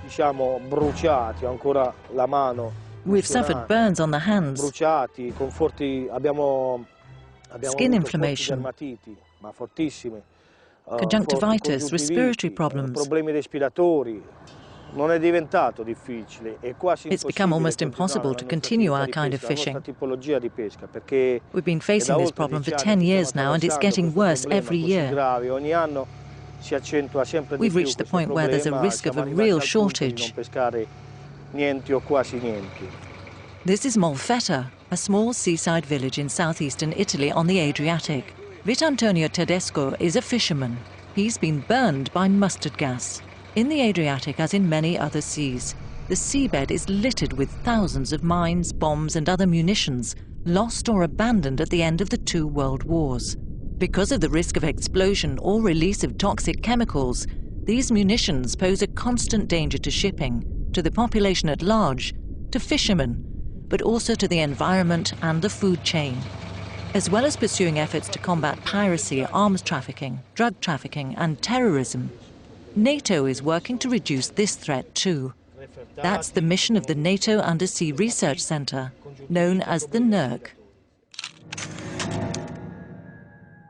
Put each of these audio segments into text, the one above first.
diciamo, bruciati, ho ancora la mano. We've suffered burns on the hands, Bruciati, con abbiamo skin avuto inflammation, forti dermatiti, ma fortissime. conjunctivitis, respiratory problems. Problemi respiratori. Non è diventato difficile, è quasi It's become almost impossibile impossible to continue our kind of la nostra fishing. tipologia di pesca, perché We've been facing this problem for 10 years now, and it's getting worse every year. grave. Ogni anno si accentua sempre di We've più reached the questo point where there's a problema, risk of siamo a arrivati real al punto di non shortage. pescare niente o quasi niente. This is Molfetta, a small seaside village in southeastern Italy on the Adriatic. Vitantonio Tedesco is a fisherman. He's been burned by mustard gas. In the Adriatic, as in many other seas, the seabed is littered with thousands of mines, bombs and other munitions, lost or abandoned at the end of the two world wars. Because of the risk of explosion or release of toxic chemicals, these munitions pose a constant danger to shipping, to the population at large, to fishermen, but also to the environment and the food chain. As well as pursuing efforts to combat piracy, arms trafficking, drug trafficking and terrorism, NATO is working to reduce this threat too. That's the mission of the NATO Undersea Research Centre, known as the NERC.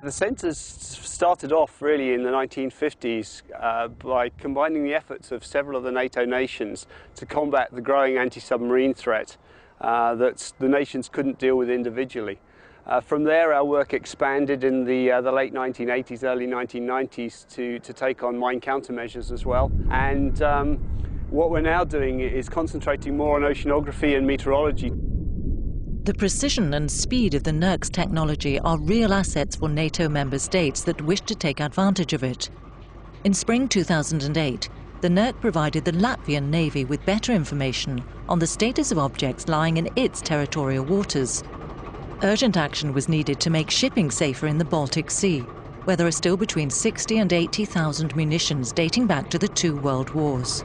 The centre started off really in the 1950s by combining the efforts of several of the NATO nations to combat the growing anti-submarine threat that the nations couldn't deal with individually. From there, our work expanded in the late 1980s, early 1990s to take on mine countermeasures as well. And what we're now doing is concentrating more on oceanography and meteorology. The precision and speed of the NERC's technology are real assets for NATO member states that wish to take advantage of it. In spring 2008, the NERC provided the Latvian Navy with better information on the status of objects lying in its territorial waters. Urgent action was needed to make shipping safer in the Baltic Sea, where there are still between 60 and 80,000 munitions dating back to the two world wars.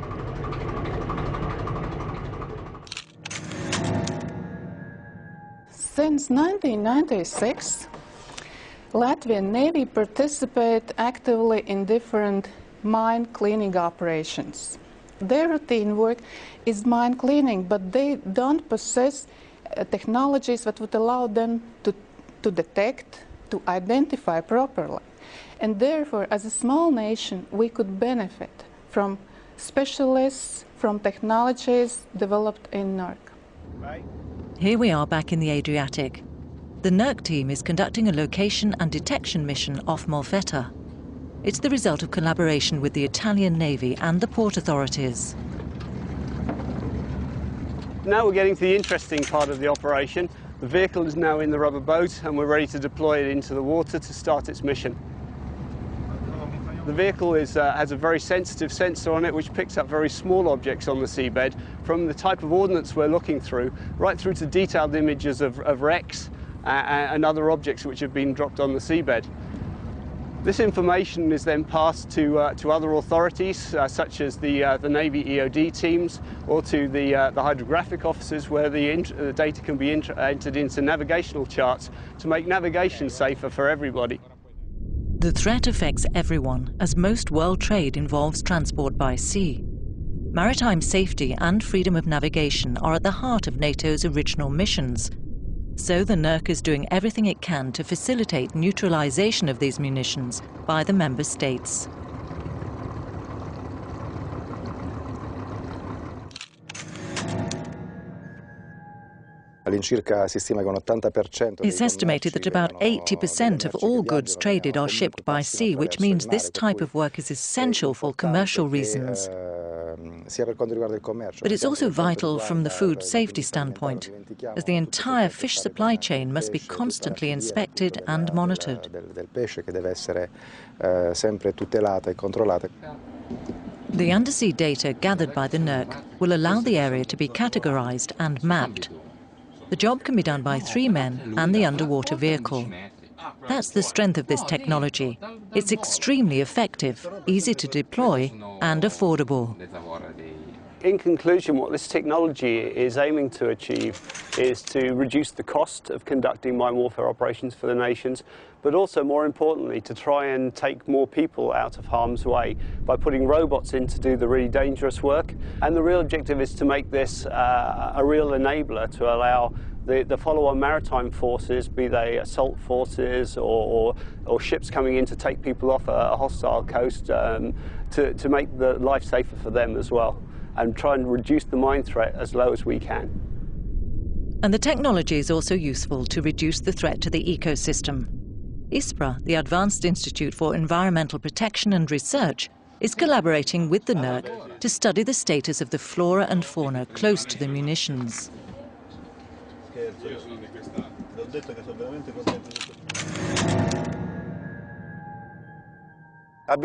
Since 1996, Latvian Navy participates actively in different mine cleaning operations. Their routine work is mine cleaning, but they don't possess technologies that would allow them to detect, to identify properly. And therefore, as a small nation, we could benefit from specialists, from technologies developed in NERC. Here we are back in the Adriatic. The NERC team is conducting a location and detection mission off Molfetta. It's the result of collaboration with the Italian Navy and the port authorities. Now we're getting to the interesting part of the operation. The vehicle is now in the rubber boat and we're ready to deploy it into the water to start its mission. The vehicle has a very sensitive sensor on it which picks up very small objects on the seabed, from the type of ordnance we're looking through, right through to detailed images of wrecks and other objects which have been dropped on the seabed. This information is then passed to other authorities, such as the Navy EOD teams, or to the hydrographic offices, where the data can be entered into navigational charts to make navigation safer for everybody. The threat affects everyone, as most world trade involves transport by sea. Maritime safety and freedom of navigation are at the heart of NATO's original missions. So the NERC is doing everything it can to facilitate neutralization of these munitions by the member states. It's estimated that about 80% of all goods traded are shipped by sea, which means this type of work is essential for commercial reasons. But it's also vital from the food safety standpoint, as the entire fish supply chain must be constantly inspected and monitored. The undersea data gathered by the NERC will allow the area to be categorized and mapped. The job can be done by 3 men and the underwater vehicle. That's the strength of this technology. It's extremely effective, easy to deploy, and affordable. In conclusion, what this technology is aiming to achieve is to reduce the cost of conducting mine warfare operations for the nations, but also more importantly to try and take more people out of harm's way by putting robots in to do the really dangerous work. And the real objective is to make this a real enabler to allow the follow-on maritime forces, be they assault forces or ships coming in to take people off a hostile coast, to make the life safer for them as well, and try and reduce the mine threat as low as we can. And the technology is also useful to reduce the threat to the ecosystem. ISPRA, the Advanced Institute for Environmental Protection and Research, is collaborating with the NERC to study the status of the flora and fauna close to the munitions. It's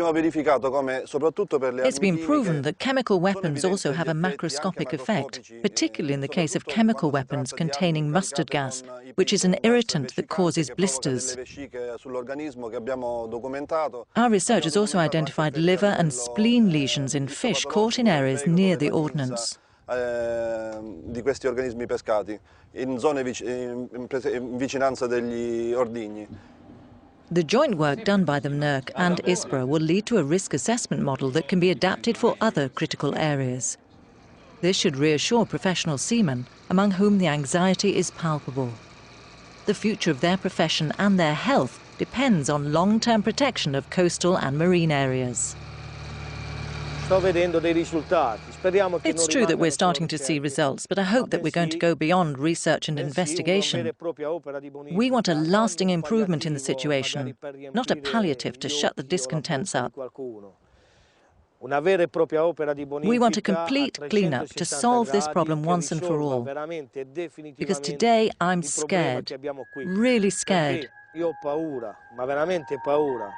been proven that chemical weapons also have a macroscopic effect, particularly in the case of chemical weapons containing mustard gas, which is an irritant that causes blisters. Our research has also identified liver and spleen lesions in fish caught in areas near the ordnance. Di questi organismi pescati in zone in vicinanza degli ordigni. The joint work done by the NERC and ISPRA will lead to a risk assessment model that can be adapted for other critical areas. This should reassure professional seamen, among whom the anxiety is palpable. The future of their profession and their health depends on long-term protection of coastal and marine areas. It's true that we're starting to see results, but I hope that we're going to go beyond research and investigation. We want a lasting improvement in the situation, not a palliative to shut the discontents up. We want a complete clean-up to solve this problem once and for all. Because today I'm scared, really scared. Io ho paura, ma veramente paura.